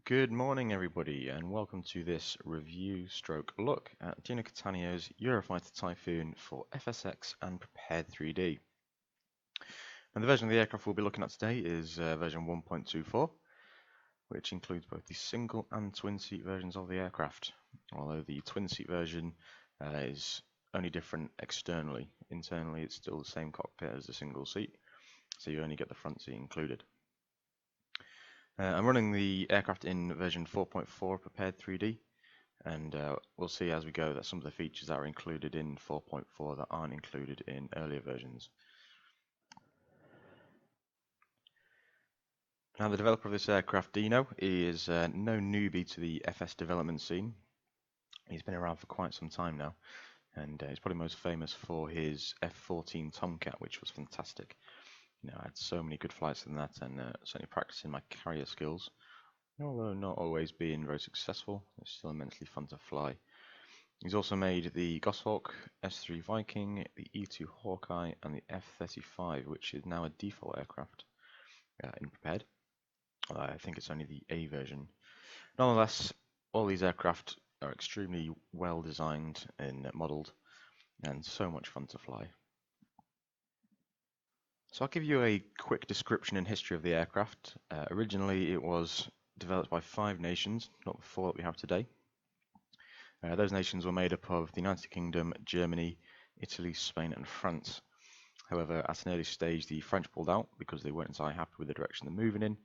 Good morning, everybody, and welcome to this review stroke look at Dino Cattaneo's Eurofighter Typhoon for FSX and Prepared 3D. And the version of the aircraft we'll be looking at today is version 1.24, which includes both the single and twin seat versions of the aircraft, although the twin seat version is only different externally. Internally, it's still the same cockpit as the single seat, so you only get the front seat included. I'm running the aircraft in version 4.4 Prepared 3D, and we'll see as we go that some of the features that are included in 4.4 that aren't included in earlier versions. Now, the developer of this aircraft, Dino, is no newbie to the FS development scene. He's been around for quite some time now, and he's probably most famous for his F-14 Tomcat, which was fantastic. I had so many good flights in that, and certainly practicing my carrier skills. Although not always being very successful, it's still immensely fun to fly. He's also made the Goshawk, S3 Viking, the E2 Hawkeye, and the F-35, which is now a default aircraft in Prepared. I think it's only the A version. Nonetheless, all these aircraft are extremely well designed and modelled, and so much fun to fly. So I'll give you a quick description and history of the aircraft. Originally it was developed by 5 nations, not the 4 that we have today. Those nations were made up of the United Kingdom, Germany, Italy, Spain and France. However, at an early stage the French pulled out because they weren't entirely happy with the direction they're moving in,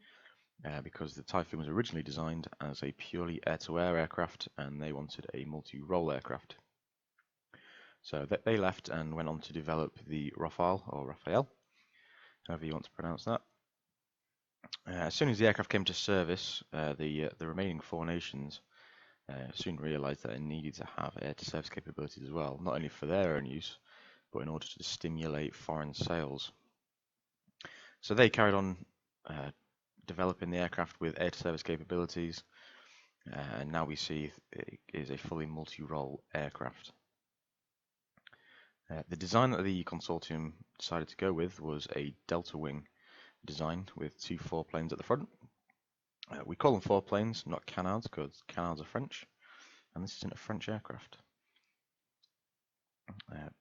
because the Typhoon was originally designed as a purely air-to-air aircraft and they wanted a multi-role aircraft. So they left and went on to develop the Rafale, or Raphael, however you want to pronounce that. As soon as the aircraft came to service, the remaining 4 nations soon realised that it needed to have air-to-surface capabilities as well, not only for their own use, but in order to stimulate foreign sales. So they carried on developing the aircraft with air-to-surface capabilities, and now we see it is a fully multi-role aircraft. The design that the consortium decided to go with was a delta wing design with 2 foreplanes at the front. We call them foreplanes, not canards, because canards are French, and this isn't a French aircraft.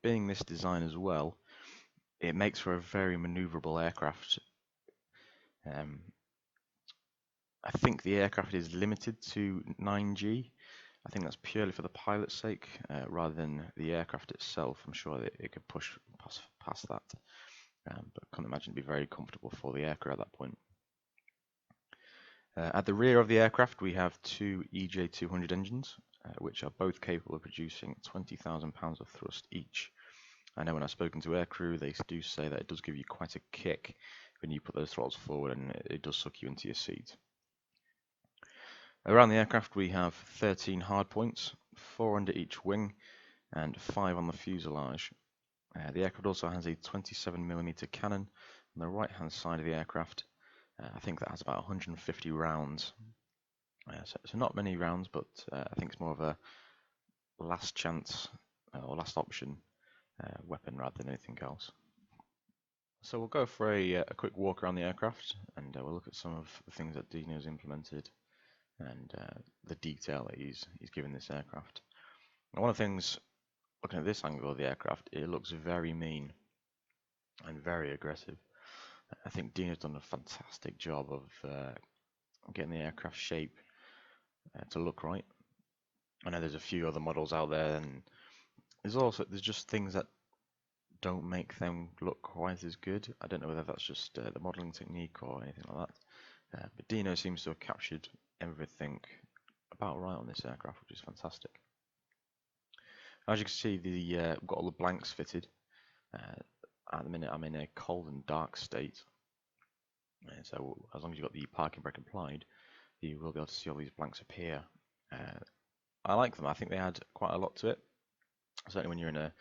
Being this design as well, it makes for a very manoeuvrable aircraft. I think the aircraft is limited to 9G. I think that's purely for the pilot's sake, rather than the aircraft itself. I'm sure that it could push past that, but I can't imagine it'd be very comfortable for the aircraft at that point. At the rear of the aircraft we have 2 EJ200 engines, which are both capable of producing 20,000 pounds of thrust each. I know when I've spoken to aircrew, they do say that it does give you quite a kick when you put those throttles forward, and it does suck you into your seat. Around the aircraft we have 13 hardpoints, 4 under each wing and 5 on the fuselage. The aircraft also has a 27mm cannon on the right hand side of the aircraft. I think that has about 150 rounds. So not many rounds, but I think it's more of a last chance or last option weapon rather than anything else. So we'll go for a quick walk around the aircraft, and we'll look at some of the things that Dino's implemented and the detail that he's given this aircraft. Now, one of the things, looking at this angle of the aircraft, it looks very mean and very aggressive. I think Dino's done a fantastic job of getting the aircraft shape to look right. I know there's a few other models out there, and there's just things that don't make them look quite as good. I don't know whether that's just the modelling technique or anything like that, but Dino seems to have captured everything about right on this aircraft, which is fantastic. As you can see, we've got all the blanks fitted. At the minute I'm in a cold and dark state, so as long as you've got the parking brake applied, you will be able to see all these blanks appear. I like them. I think they add quite a lot to it, certainly when you're in a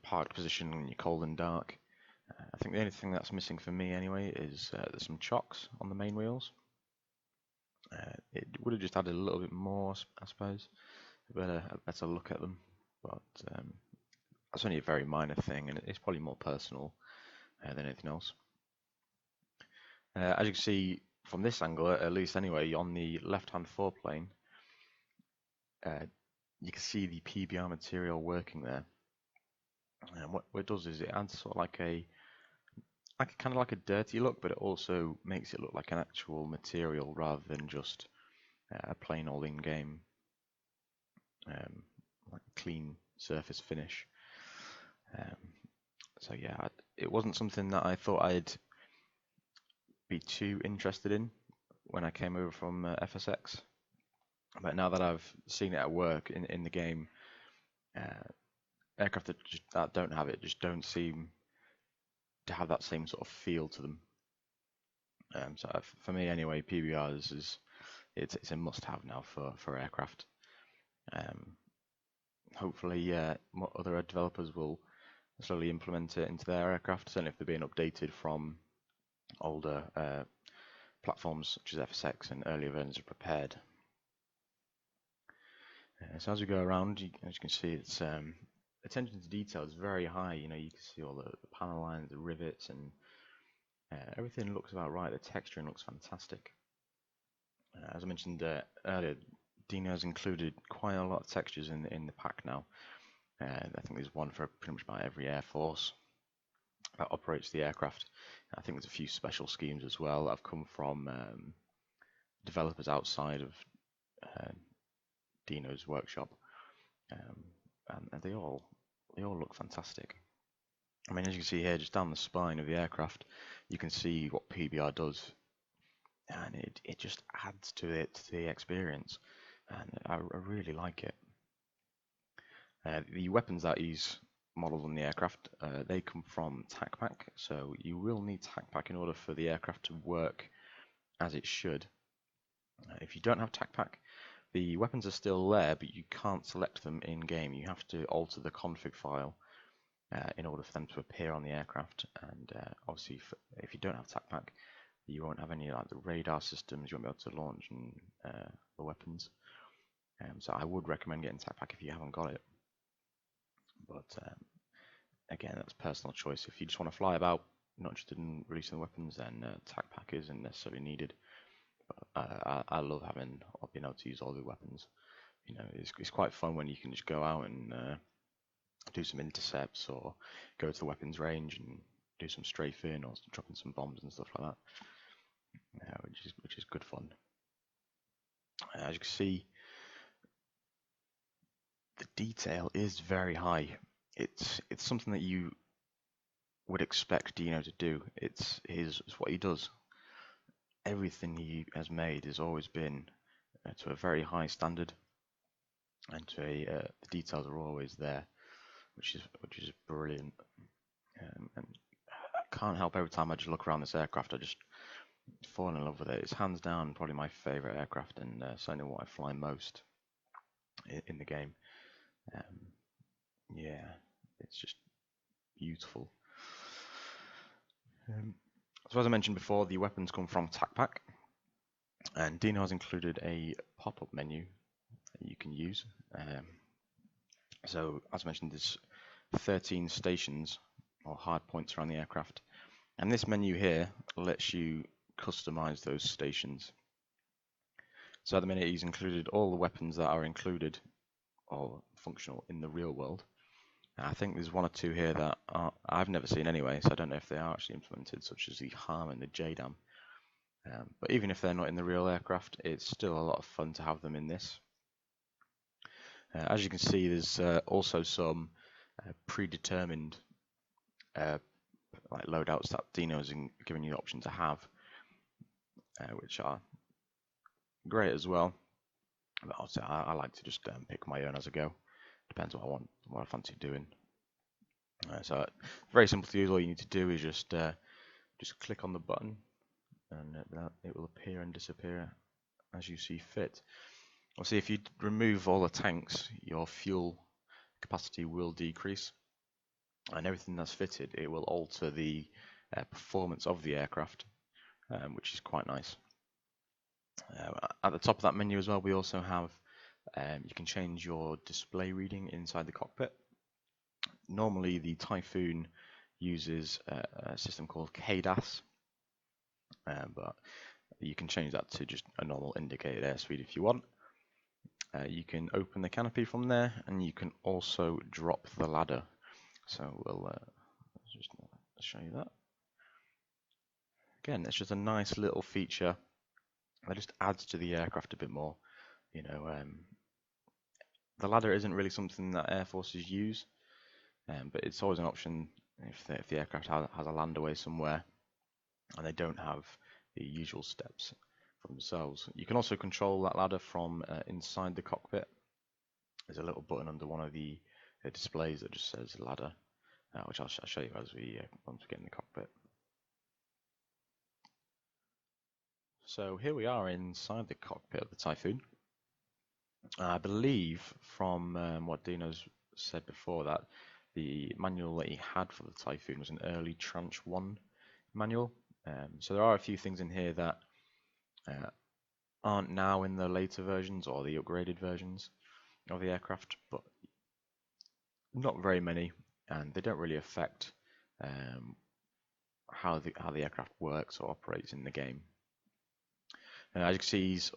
parked position when you're cold and dark. I think the only thing that's missing for me anyway is there's some chocks on the main wheels. It would have just added a little bit more, I suppose, a better look at them, but that's only a very minor thing, and it's probably more personal than anything else. As you can see, from this angle, at least anyway, on the left-hand foreplane, you can see the PBR material working there. And what it does is it adds sort of like kind of like a dirty look, but it also makes it look like an actual material rather than just a plain old in-game like clean surface finish. So yeah, it wasn't something that I thought I'd be too interested in when I came over from FSX. But now that I've seen it at work in the game, aircraft that don't have it just don't seem to have that same sort of feel to them. So for me anyway, PBR it's a must-have now for aircraft. Hopefully, other developers will slowly implement it into their aircraft, certainly if they're being updated from older platforms such as FSX and earlier versions of Prepared. So as we go around, as you can see, it's attention to detail is very high. You know, you can see all the panel lines, the rivets, and everything looks about right. The texturing looks fantastic. As I mentioned earlier, Dino has included quite a lot of textures in the pack now. I think there's one for pretty much about every air force that operates the aircraft. I think there's a few special schemes as well that have come from developers outside of Dino's workshop, and they all look fantastic. I mean, as you can see here, just down the spine of the aircraft, you can see what PBR does, and it just adds to the experience, and I really like it. The weapons that he's modeled on the aircraft, they come from TacPack, so you will need TacPack in order for the aircraft to work as it should. If you don't have TacPack, the weapons are still there, but you can't select them in game. You have to alter the config file in order for them to appear on the aircraft. And obviously, if you don't have TacPack, you won't have any like the radar systems. You won't be able to launch the weapons. So I would recommend getting TacPack if you haven't got it. But again, that's personal choice. If you just want to fly about, not interested in releasing the weapons, then TacPack isn't necessarily needed. But I love having or being able to use all the weapons. You know, it's quite fun when you can just go out and do some intercepts or go to the weapons range and do some strafing or dropping some bombs and stuff like that, which is good fun. As you can see, the detail is very high. It's something that you would expect Dino to do. It's what he does. Everything he has made has always been to a very high standard, and the details are always there, which is brilliant. And I can't help, every time I just look around this aircraft, I just fall in love with it. It's hands down probably my favourite aircraft, and certainly what I fly most in the game. Yeah, it's just beautiful. So as I mentioned before, the weapons come from TacPack, and Dino has included a pop-up menu that you can use. So as I mentioned, there's 13 stations or hard points around the aircraft, and this menu here lets you customize those stations. So at the minute, he's included all the weapons that are included or functional in the real world. I think there's one or two here that I've never seen anyway, so I don't know if they are actually implemented, such as the HARM and the JDAM. But even if they're not in the real aircraft, it's still a lot of fun to have them in this. As you can see, there's also some predetermined like loadouts that Dino's giving you the option to have, which are great as well. But also, I like to just pick my own as I go. Depends what I fancy doing. So very simple to use. All you need to do is just click on the button, and it will appear and disappear as you see fit. Obviously, if you remove all the tanks, your fuel capacity will decrease, and everything that's fitted, it will alter the performance of the aircraft, which is quite nice. At the top of that menu as well, we also have you can change your display reading inside the cockpit. Normally, the Typhoon uses a system called KDAS, but You can change that to just a normal indicated airspeed if you want. You can open the canopy from there, and you can also drop the ladder. So we'll just show you that. Again, it's just a nice little feature that just adds to the aircraft a bit more. You know, the ladder isn't really something that Air Forces use, but it's always an option if the aircraft has a landaway somewhere and they don't have the usual steps for themselves. You can also control that ladder from inside the cockpit. There's a little button under one of the displays that just says ladder, which I'll show you as once we get in the cockpit. So here we are inside the cockpit of the Typhoon. I believe from what Dino's said before that the manual that he had for the Typhoon was an early Tranche 1 manual. So there are a few things in here that aren't now in the later versions or the upgraded versions of the aircraft, but not very many, and they don't really affect how the aircraft works or operates in the game. As you can see, he's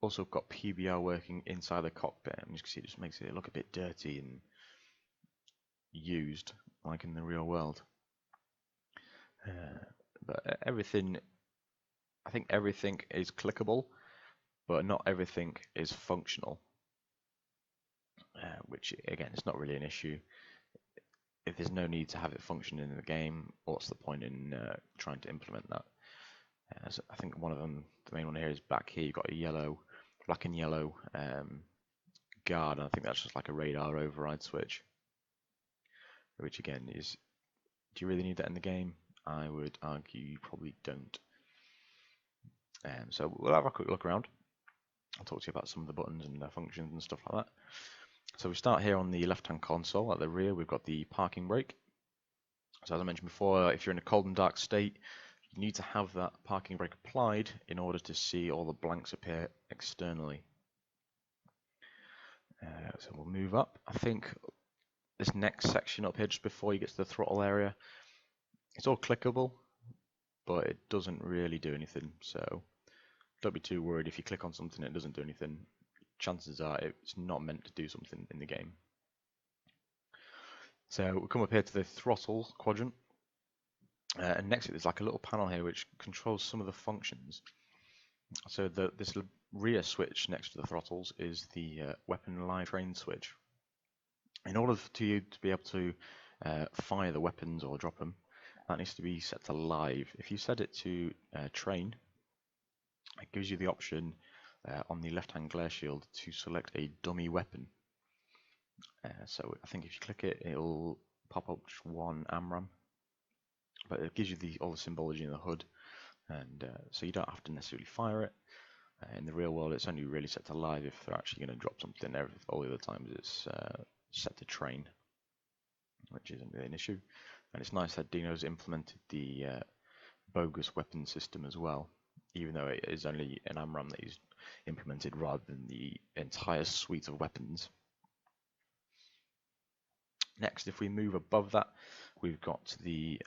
also got PBR working inside the cockpit, and you can see it just makes it look a bit dirty and used, like in the real world. But everything, I think everything is clickable, but not everything is functional. Which again, it's not really an issue. If there's no need to have it function in the game, what's the point in trying to implement that? So I think one of them, the main one here, is back here. You've got a yellow, black and yellow guard, and I think that's just like a radar override switch. Which again is, do you really need that in the game? I would argue you probably don't. So we'll have a quick look around. I'll talk to you about some of the buttons and their functions and stuff like that. So we start here on the left-hand console. At the rear, we've got the parking brake. So as I mentioned before, if you're in a cold and dark state, you need to have that parking brake applied in order to see all the blanks appear externally. So we'll move up. I think this next section up here, just before you get to the throttle area, it's all clickable, but it doesn't really do anything. So don't be too worried if you click on something and it doesn't do anything. Chances are it's not meant to do something in the game. So we'll come up here to the throttle quadrant, and next to it there's like a little panel here which controls some of the functions. So this rear switch next to the throttles is the weapon live train switch. In order for you to be able to fire the weapons or drop them, that needs to be set to live. If you set it to train, it gives you the option on the left-hand glare shield to select a dummy weapon. So I think if you click it, it'll pop up just one AMRAAM, but it gives you all the symbology in the HUD, and so you don't have to necessarily fire it. In the real world, it's only really set to live if they're actually going to drop something. All the other times it's set to train, which isn't really an issue. And it's nice that Dino's implemented the bogus weapon system as well, even though it is only an AMRAAM that he's implemented rather than the entire suite of weapons. Next, if we move above that, we've got the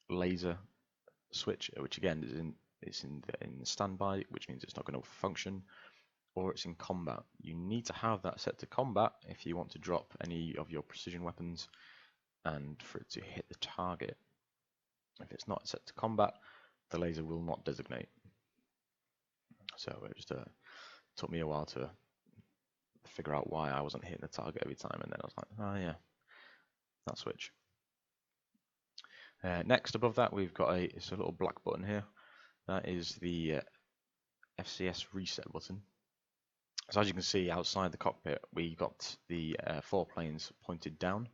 laser switch, which again is in standby, which means it's not going to function, or it's in combat. You need to have that set to combat if you want to drop any of your precision weapons and for it to hit the target. If it's not set to combat, the laser will not designate. So it just took me a while to figure out why I wasn't hitting the target every time, and then I was like, oh yeah, that switch. Next, above that, we've got it's a little black button here. That is the FCS reset button. So as you can see outside the cockpit, we got the 4 planes pointed down.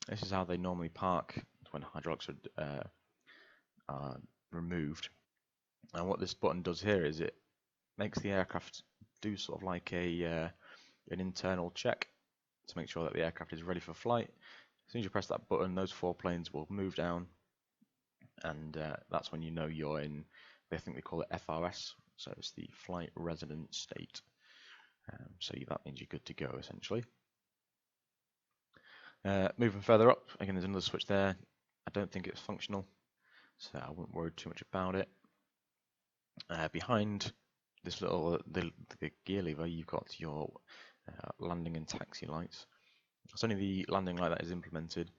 This is how they normally park when hydraulics are removed. And what this button does here is it makes the aircraft do sort of like an internal check to make sure that the aircraft is ready for flight. As soon as you press that button, those 4 planes will move down, and that's when you know you're in, I think they call it FRS, so it's the flight resident state. So that means you're good to go, essentially. Moving further up, again, there's another switch there. I don't think it's functional, so I wouldn't worry too much about it. Behind this little the gear lever, you've got your landing and taxi lights. It's only the landing light that is implemented,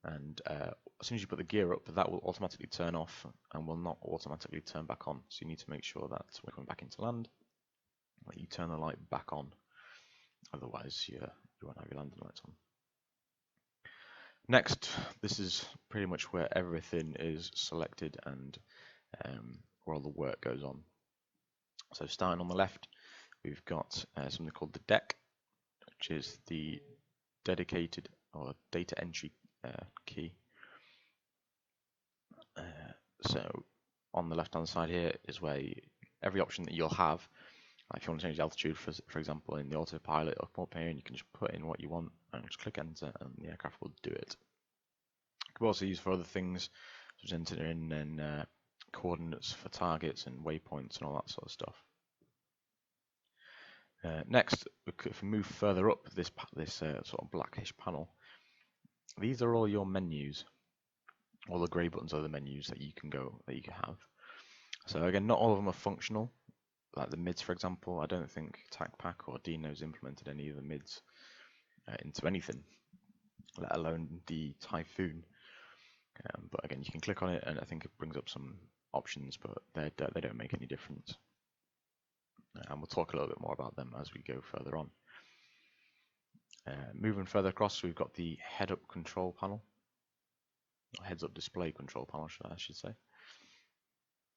and as soon as you put the gear up, that will automatically turn off and will not automatically turn back on. So you need to make sure that when coming back into land, that you turn the light back on. Otherwise, you won't have your landing lights on. Next, this is pretty much where everything is selected and where all the work goes on. So starting on the left, we've got something called the deck, which is the dedicated or data entry key. So on the left hand side here is where every option that you'll have. If you want to change the altitude, for example, in the autopilot, it'll come up here and you can just put in what you want and just click enter and the aircraft will do it. You can also use for other things, such as enter in coordinates for targets and waypoints and all that sort of stuff. Next, if we move further up this sort of blackish panel, these are all your menus. All the grey buttons are the menus that you can have. So again, not all of them are functional. Like the mids, for example, I don't think TacPack or Dino's implemented any of the mids into anything, let alone the Typhoon. But again, you can click on it, and I think it brings up some options, but they don't make any difference. And we'll talk a little bit more about them as we go further on. Moving further across, we've got the head-up control panel, or heads-up display control panel, I should say.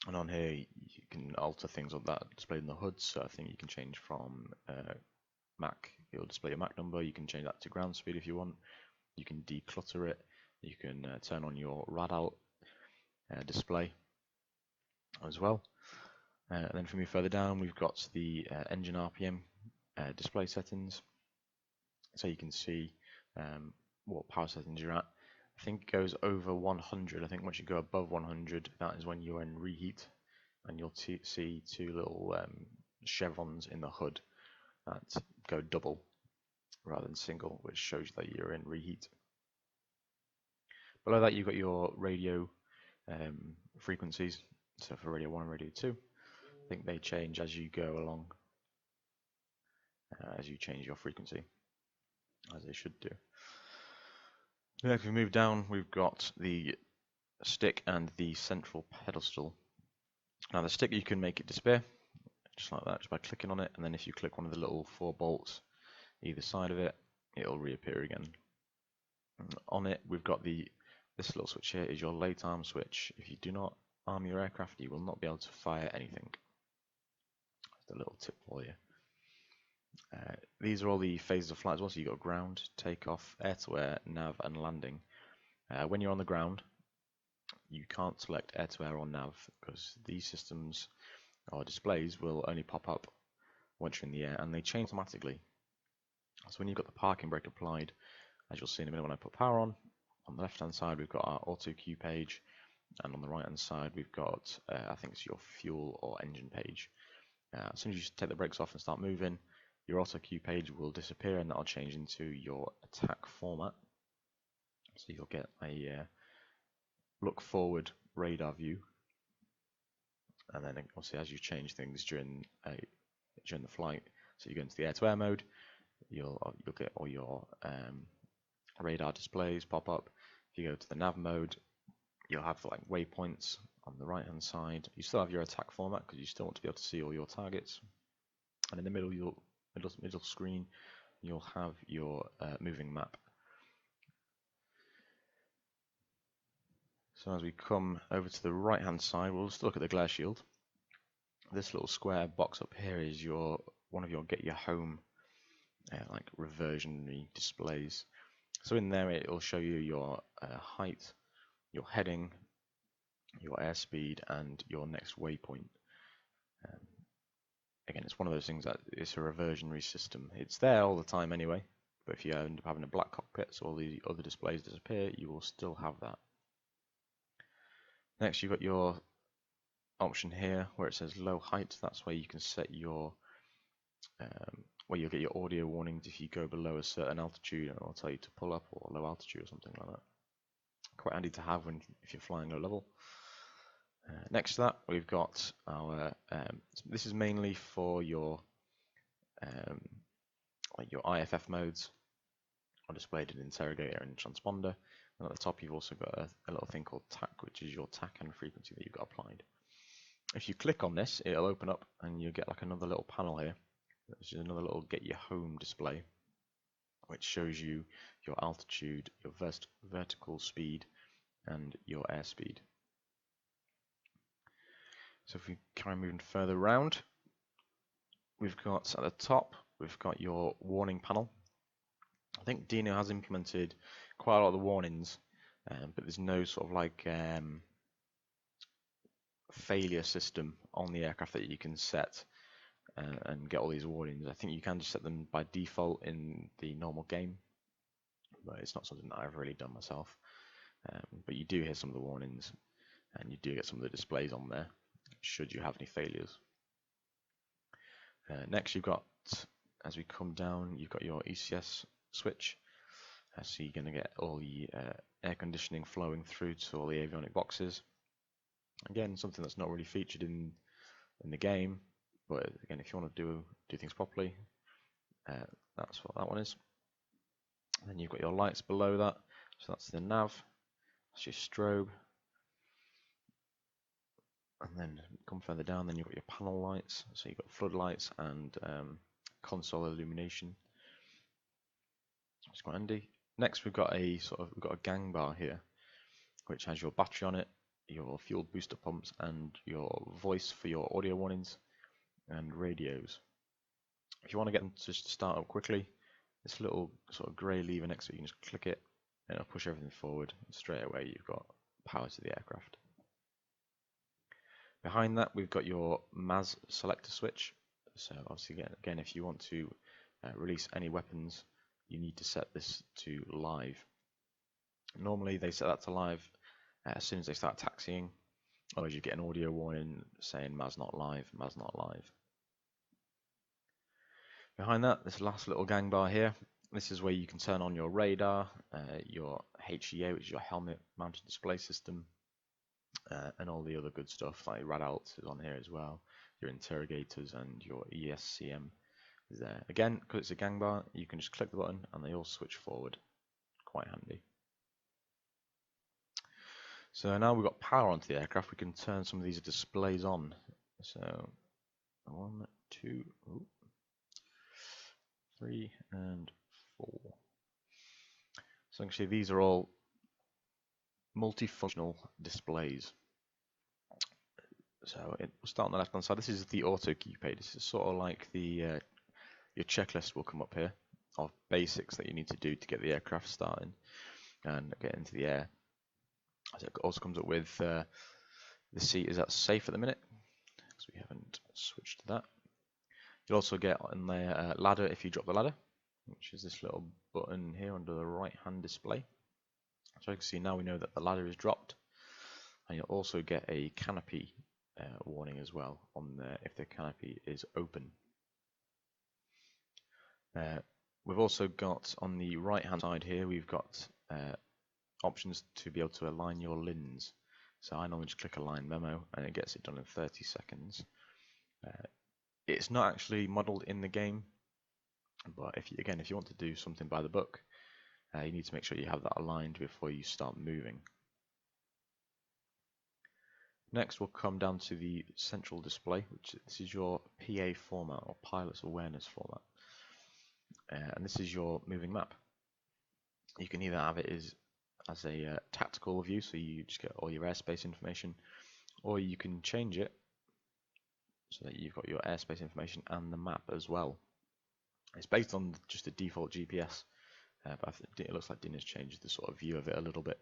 And on here, you can alter things on that displayed in the HUD. So I think you can change from Mac, it'll display your Mac number. You can change that to ground speed if you want. You can declutter it. You can turn on your rad-alt display as well. And then from further down, we've got the engine RPM display settings. So you can see what power settings you're at. I think it goes over 100. I think once you go above 100, that is when you're in reheat, and you'll see two little chevrons in the HUD that go double rather than single, which shows that you're in reheat. Below that, you've got your radio frequencies. So for radio 1 and radio 2, I think they change as you go along, as you change your frequency, as they should do. Next, we move down, we've got the stick and the central pedestal. Now the stick, you can make it disappear, just like that, just by clicking on it, and then if you click one of the little 4 bolts either side of it, it'll reappear again. And on it, we've got this little switch here is your late arm switch. If you do not arm your aircraft, you will not be able to fire anything. Just a little tip for you. These are all the phases of flight as well. So you've got ground, takeoff, air-to-air, nav, and landing. When you're on the ground, you can't select air-to-air or nav because these systems or displays will only pop up once you're in the air, and they change automatically. So when you've got the parking brake applied, as you'll see in a minute when I put power on the left-hand side we've got our auto queue page, and on the right-hand side we've got I think it's your fuel or engine page. As soon as you take the brakes off and start moving, your auto queue page will disappear, and that'll change into your attack format. So you'll get a look forward radar view, and then obviously as you change things during the flight, so you go into the air-to-air mode, you'll get all your radar displays pop up. If you go to the nav mode, you'll have like waypoints on the right-hand side. You still have your attack format because you still want to be able to see all your targets. And in the middle, middle screen, you'll have your moving map. So as we come over to the right-hand side, we'll just look at the glare shield. This little square box up here is one of your get your home like reversionary displays. So in there, it will show you your height, your heading, your airspeed, and your next waypoint. Again, it's one of those things that it's a reversionary system. It's there all the time anyway, but if you end up having a black cockpit, so all the other displays disappear, you will still have that. Next, you've got your option here where it says low height. That's where you can set your where you'll get your audio warnings if you go below a certain altitude, and it'll tell you to pull up or low altitude or something like that. Quite handy to have if you're flying low level. Next to that, we've got our. This is mainly for your like your IFF modes, are displayed in interrogator and transponder. And at the top, you've also got a little thing called TAC, which is your TAC and frequency that you've got applied. If you click on this, it'll open up and you get like another little panel here, which is another little get your home display, which shows you your altitude, your vertical speed, and your airspeed. So if we carry moving further around, we've got at the top, we've got your warning panel. I think Dino has implemented quite a lot of the warnings, but there's no sort of like failure system on the aircraft that you can set and get all these warnings. I think you can just set them by default in the normal game, but it's not something that I've really done myself. But you do hear some of the warnings, and you do get some of the displays on there should you have any failures. Next, you've got, as we come down, you've got your ECS switch. So you're going to get all the air conditioning flowing through to all the avionic boxes. Again, something that's not really featured in the game, but again, if you want to do things properly, that's what that one is. And then you've got your lights below that, so that's the nav, that's your strobe. And then come further down, then you've got your panel lights, so you've got floodlights and console illumination. It's quite handy. Next, we've got a gang bar here, which has your battery on it, your fuel booster pumps, and your voice for your audio warnings and radios. If you want to get them to start up quickly, this little sort of grey lever next to it, you can just click it and it'll push everything forward. And straight away, you've got power to the aircraft. Behind that, we've got your MAS selector switch. So obviously, again, if you want to release any weapons, you need to set this to live. Normally, they set that to live as soon as they start taxiing, or you get an audio warning saying MAS not live, MAS not live. Behind that, this last little gang bar here, this is where you can turn on your radar, your HEA, which is your helmet mounted display system, and all the other good stuff like radalt is on here as well, your interrogators and your ESCM is there. Again, because it's a gang bar, you can just click the button and they all switch forward. Quite handy. So now we've got power onto the aircraft, we can turn some of these displays on. So 1, 2, 3, and 4. So actually these are all multifunctional displays. So we'll start on the left hand side. This is the auto key page. This is sort of like the your checklist will come up here of basics that you need to do to get the aircraft starting and get into the air. So it also comes up with the seat is that safe at the minute, because we haven't switched to that. You'll also get on the ladder if you drop the ladder, which is this little button here under the right hand display. So you can see now we know that the ladder is dropped, and you'll also get a canopy warning as well on there if the canopy is open. We've also got on the right hand side here, we've got options to be able to align your lins. So I normally just click align memo and it gets it done in 30 seconds. It's not actually modeled in the game, but if you want to do something by the book, you need to make sure you have that aligned before you start moving. Next, we'll come down to the central display, which this is your PA format or pilot's awareness format, and this is your moving map. You can either have it as a tactical view, so you just get all your airspace information, or you can change it so that you've got your airspace information and the map as well. It's based on just the default GPS, but I think it looks like Dino's changed the sort of view of it a little bit,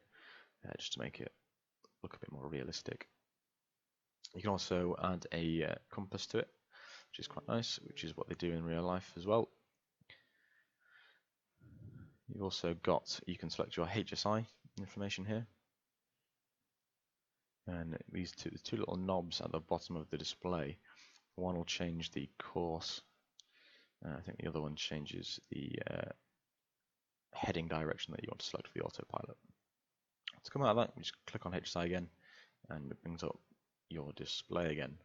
just to make it look a bit more realistic. You can also add a compass to it, which is quite nice, which is what they do in real life as well. You've also got, you can select your HSI information here, and these two little knobs at the bottom of the display. One will change the course, I think the other one changes the heading direction that you want to select for the autopilot. To come out of that, we just click on HSI again, and it brings up your display again.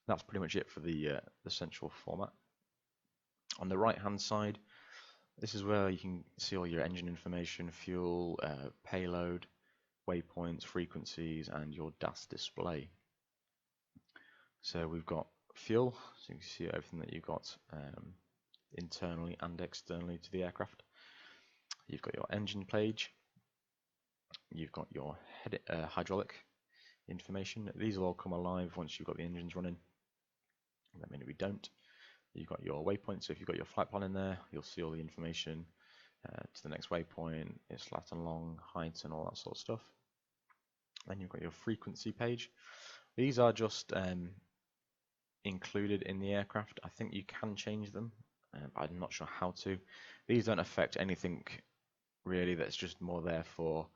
That's pretty much it for the central format. On the right hand side, this is where you can see all your engine information, fuel, payload, waypoints, frequencies, and your DAS display. So we've got fuel, so you can see everything that you've got internally and externally to the aircraft. You've got your engine page, you've got your hydraulic information. These will all come alive once you've got the engines running. That means we don't. You've got your waypoint, so if you've got your flight plan in there, you'll see all the information to the next waypoint, its lat and long, height, and all that sort of stuff. Then you've got your frequency page. These are just included in the aircraft. I think you can change them, but I'm not sure how to. These don't affect anything really. That's just more there for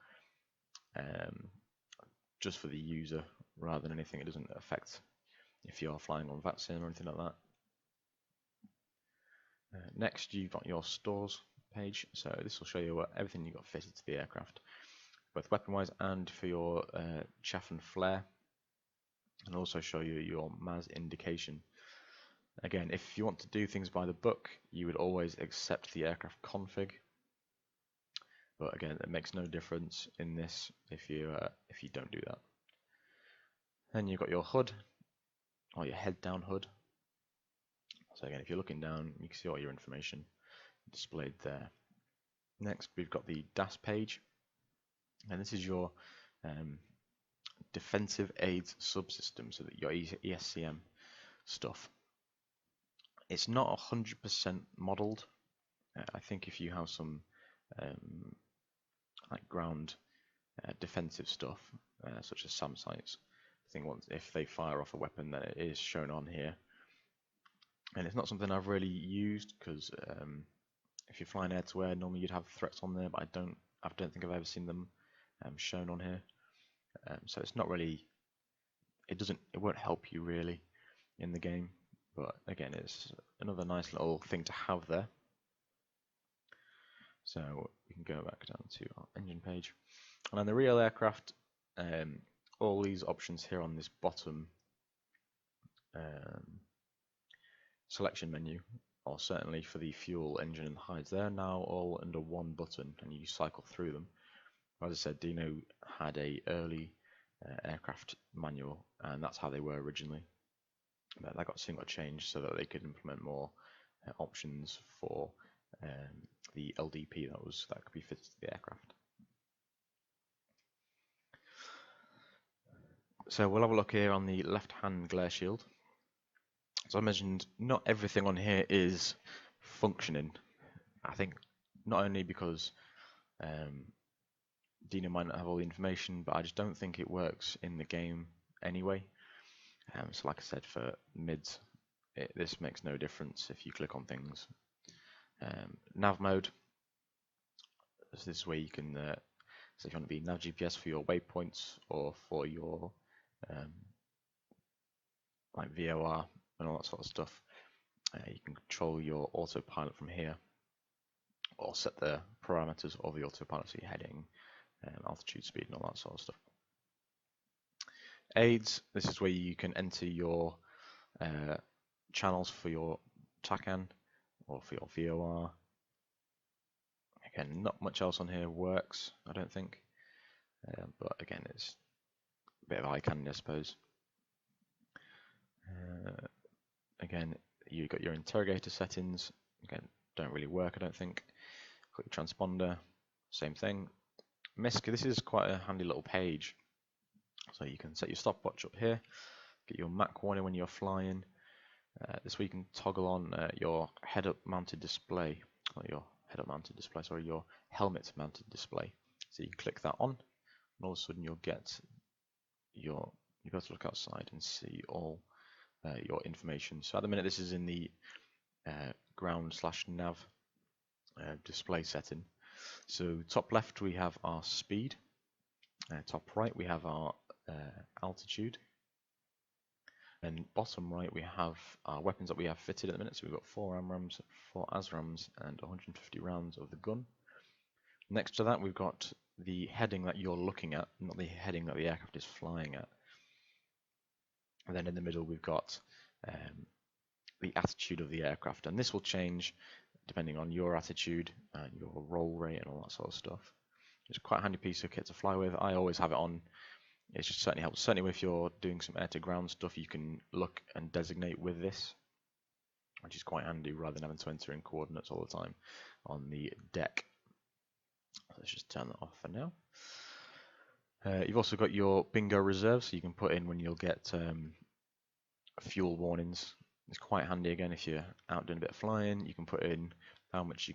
just for the user rather than anything. It doesn't affect if you're flying on VATSIM or anything like that. Next, you've got your stores page. So this will show you everything you've got fitted to the aircraft, both weapon-wise and for your chaff and flare, and also show you your MAS indication. Again, if you want to do things by the book, you would always accept the aircraft config. But again, it makes no difference in this if you don't do that. Then you've got your HUD, or your head-down HUD. So again, if you're looking down, you can see all your information displayed there. Next, we've got the DAS page, and this is your defensive aids subsystem, so that your ESCM stuff. It's not 100% modeled. I think if you have some like ground defensive stuff, such as SAM sites, I think if they fire off a weapon, then it is shown on here. And it's not something I've really used because if you're flying air-to-air, normally you'd have threats on there, but I don't think I've ever seen them shown on here. So it's not really, it won't help you really in the game. But again, it's another nice little thing to have there. So we can go back down to our engine page, and on the real aircraft, all these options here on this bottom selection menu, or certainly for the fuel, engine, and hides, they're now all under one button, and you cycle through them. As I said, Dino had a early aircraft manual, and that's how they were originally. But that got changed so that they could implement more options for the LDP that could be fitted to the aircraft. So we'll have a look here on the left-hand glare shield. As I mentioned, not everything on here is functioning. I think not only because Dino might not have all the information, but I just don't think it works in the game anyway. So like I said, for mids, this makes no difference if you click on things. Nav mode, so this is where you can, so if you want to be nav GPS for your waypoints or for your like VOR and all that sort of stuff, you can control your autopilot from here, or set the parameters of the autopilot, so your heading, altitude, speed, and all that sort of stuff. Aids, this is where you can enter your channels for your TACAN or for your VOR. Again, not much else on here works, I don't think, but again, it's a bit of eye candy, I suppose. Again, you've got your interrogator settings. Again, don't really work, I don't think. Got your transponder, same thing. MISC, this is quite a handy little page. So you can set your stopwatch up here, get your Mach warning when you're flying. This way you can toggle on your head-up mounted display, or your helmet mounted display. So you click that on, and all of a sudden you'll get you'll be able to look outside and see all your information. So at the minute this is in the ground/nav display setting. So top left we have our speed, top right we have our altitude, and bottom right we have our weapons that we have fitted at the minute. So we've got 4 AMRAAMs, 4 ASRAAMs, and 150 rounds of the gun. Next to that, we've got the heading that you're looking at, not the heading that the aircraft is flying at. And then in the middle, we've got the attitude of the aircraft, and this will change depending on your attitude and your roll rate and all that sort of stuff. It's quite a handy piece of kit to fly with. I always have it on. It just certainly helps. Certainly if you're doing some air-to-ground stuff, you can look and designate with this, which is quite handy rather than having to enter in coordinates all the time on the deck. Let's just turn that off for now. You've also got your bingo reserve, so you can put in when you'll get fuel warnings. It's quite handy again if you're out doing a bit of flying. You can put in how much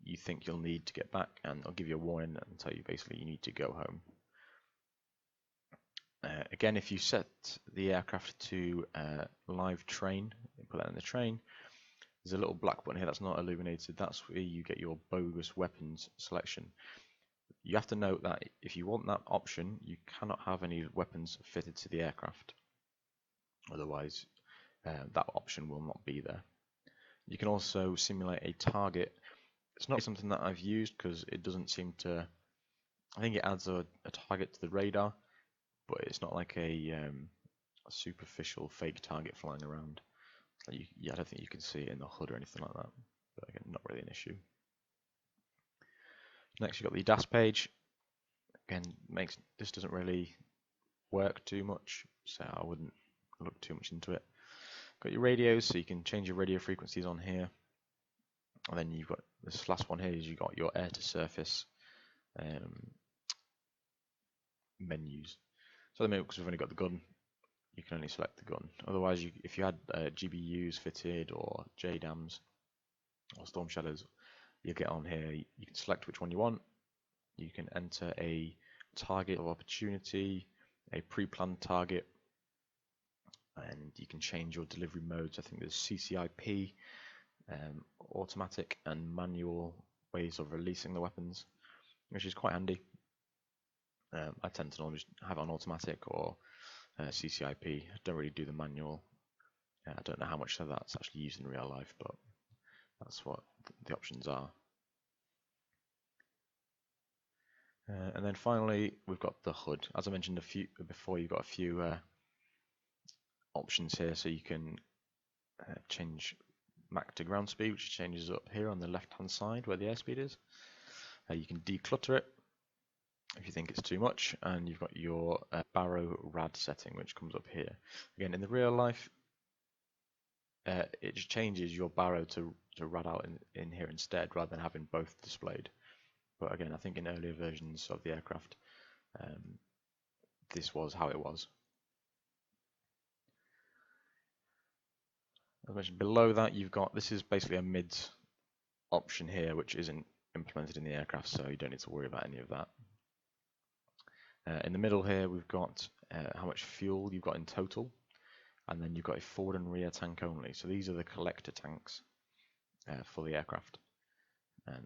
you think you'll need to get back, and it'll give you a warning and tell you basically you need to go home. Again, if you set the aircraft to live train, put that in the train, there's a little black button here that's not illuminated. That's where you get your bogus weapons selection. You have to note that if you want that option, you cannot have any weapons fitted to the aircraft. Otherwise, that option will not be there. You can also simulate a target. It's not something that I've used because it doesn't seem to. I think it adds a target to the radar, but it's not like a superficial fake target flying around. I don't think you can see it in the HUD or anything like that. But again, not really an issue. Next, you've got the DAS page. Again, this doesn't really work too much, so I wouldn't look too much into it. Got your radios, so you can change your radio frequencies on here. And then you've got this last one here, is you've got your air to surface menus. So at the moment, because we've only got the gun, you can only select the gun. Otherwise, if you had GBUs fitted or JDAMs or Storm Shadows, you'll get on here. You can select which one you want. You can enter a target of opportunity, a pre-planned target, and you can change your delivery modes. I think there's CCIP, automatic and manual ways of releasing the weapons, which is quite handy. I tend to normally have it on automatic or CCIP. I don't really do the manual. I don't know how much of that's actually used in real life, but that's what the options are. And then finally, we've got the HUD. As I mentioned before, you've got a few options here, so you can change Mach to ground speed, which changes up here on the left-hand side where the airspeed is. You can declutter it if you think it's too much, and you've got your baro rad setting, which comes up here. Again, in the real life, it just changes your baro to rad out in here instead, rather than having both displayed. But again, I think in earlier versions of the aircraft, this was how it was. As I mentioned, below that you've got, this is basically a mids option here, which isn't implemented in the aircraft, so you don't need to worry about any of that. In the middle here, we've got how much fuel you've got in total, and then you've got a forward and rear tank only. So these are the collector tanks for the aircraft, and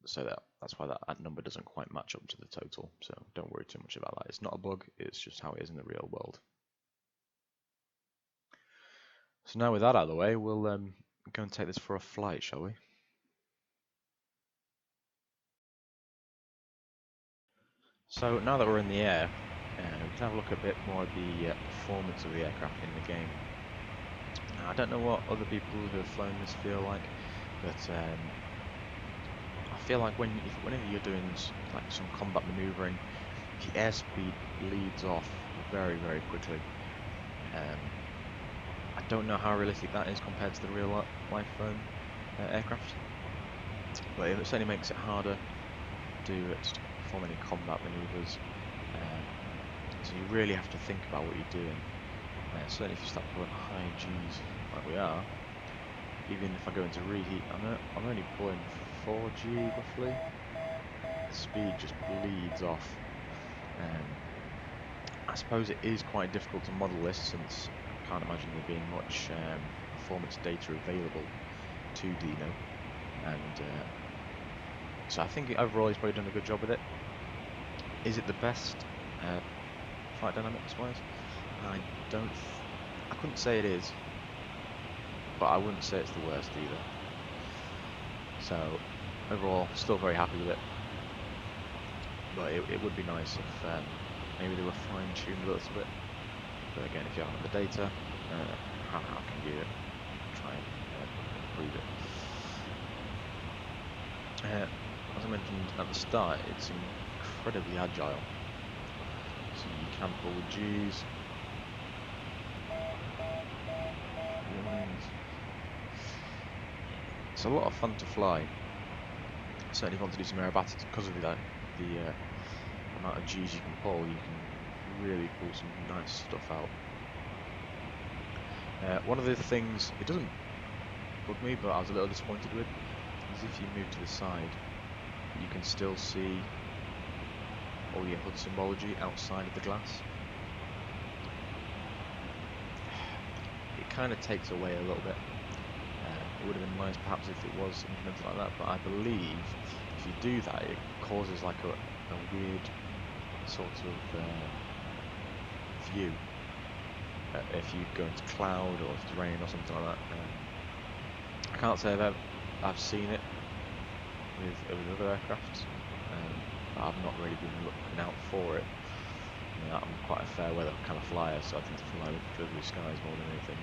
so that's why that number doesn't quite match up to the total. So don't worry too much about that. It's not a bug, it's just how it is in the real world. So now with that out of the way, we'll go and take this for a flight, shall we? So now that we're in the air, we can have a look a bit more at the performance of the aircraft in the game. Now, I don't know what other people who have flown this feel like, but I feel like whenever you're doing like some combat maneuvering, the airspeed leads off very, very quickly. I don't know how realistic that is compared to the real life aircraft, but it certainly makes it harder to perform any combat maneuvers. So you really have to think about what you're doing. Certainly if you start pulling high Gs like we are, even if I go into reheat, I'm only pulling 4G roughly. The speed just bleeds off. I suppose it is quite difficult to model this, since I can't imagine there being much performance data available to Dino, and so I think overall he's probably done a good job with it. Is it the best flight dynamics wise? I couldn't say it is, but I wouldn't say it's the worst either. So overall, still very happy with it. but it would be nice if maybe they were fine-tuned a little bit. But again, if you haven't the data, how can you try and improve it? As I mentioned at the start, it's incredibly agile. So you can pull the G's. It's a lot of fun to fly. Certainly, if you want to do some aerobatics, because of the amount of G's you can pull, you can really pull some nice stuff out. One of the things, it doesn't bug me, but I was a little disappointed with, is if you move to the side, you can still see all your HUD symbology outside of the glass. It kind of takes away a little bit. It would have been nice perhaps if it was implemented like that, but I believe if you do that, it causes like a weird sort of view. If you go into cloud or if it's rain or something like that. I can't say that I've seen it with other aircraft, but I've not really been looking out for it. You know, I'm quite a fair weather kind of flyer, so I tend to fly with the blue skies more than anything.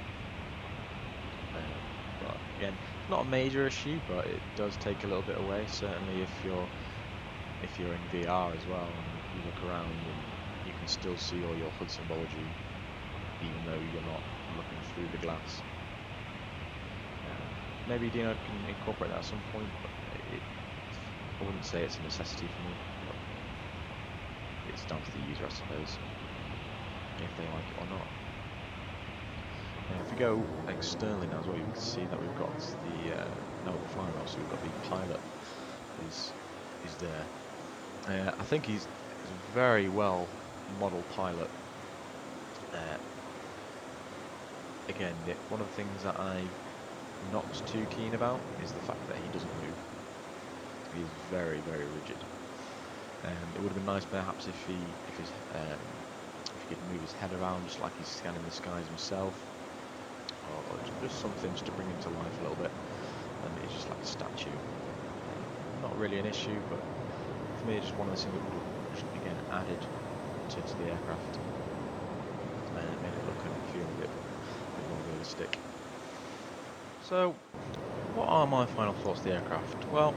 But again, not a major issue, but it does take a little bit away. Certainly, if you're in VR as well, and you look around, and you can still see all your HUD symbology, even though you're not looking through the glass. Maybe Dino can incorporate that at some point, but I wouldn't say it's a necessity for me. But it's down to the user, I suppose, if they like it or not. If we go externally now as well, you can see that we've got the flying rail, so we've got the pilot is there. I think he's a very well modelled pilot. Again, one of the things that I'm not too keen about is the fact that he doesn't move. He's very, very rigid. It would have been nice perhaps if he could move his head around just like he's scanning the skies himself. Or just something just to bring him to life a little bit, and he's just like a statue. Not really an issue, but for me it's just one of those things that would have again added to the aircraft and it made it look and feel a bit more realistic. So, what are my final thoughts of the aircraft? Well,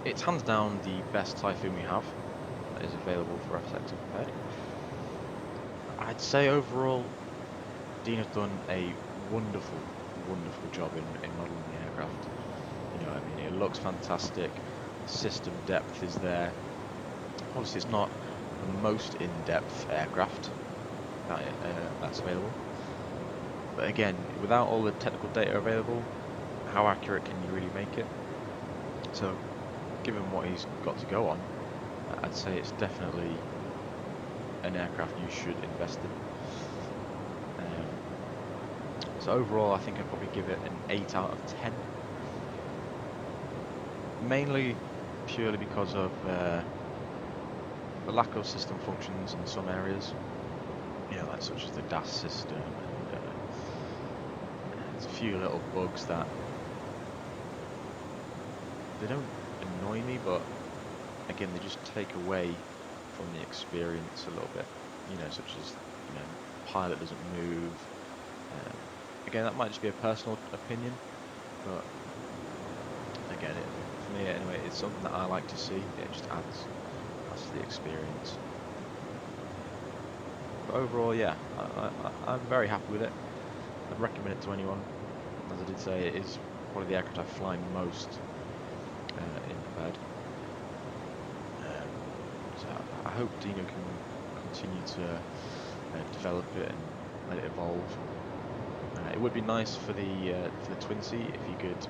it's hands down the best Typhoon we have that is available for FSX prepared. I'd say overall, Dino's done a wonderful job in modelling the aircraft. You know, I mean, it looks fantastic. System depth is there. Obviously, it's not the most in-depth aircraft that's available. But again, without all the technical data available, how accurate can you really make it? So, given what he's got to go on, I'd say it's definitely an aircraft you should invest in. So overall, I think I'd probably give it an 8 out of 10. Mainly, purely because of the lack of system functions in some areas. You know, like such as the DAS system, and there's a few little bugs that they don't annoy me, but again, they just take away from the experience a little bit. You know, such as pilot doesn't move. Again, that might just be a personal opinion, but again, for me anyway, it's something that I like to see. It just adds to the experience. But overall, yeah, I'm very happy with it. I'd recommend it to anyone. As I did say, it is probably the aircraft I fly most in prepared. So I hope Dino can continue to develop it and let it evolve. It would be nice for the twin seat if you could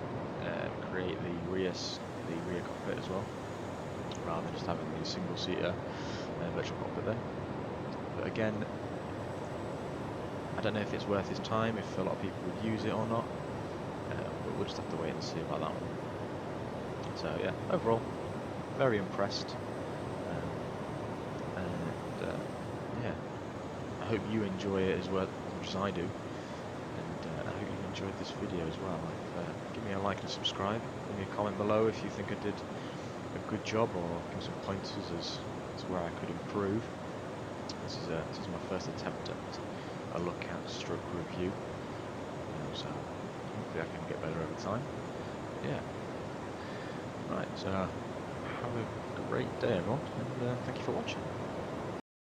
create the rear cockpit as well, rather than just having the single seater virtual cockpit there. But again, I don't know if it's worth his time, if a lot of people would use it or not. But we'll just have to wait and see about that one. So yeah, overall, very impressed. Yeah, I hope you enjoy it as much as I do. I hope you enjoyed this video as well. Give me a like and subscribe. Leave me a comment below if you think I did a good job or give some pointers as to where I could improve. This is my first attempt at a lookout stroke review, so hopefully I can get better over time. Yeah. Right, so have a great day everyone, and thank you for watching.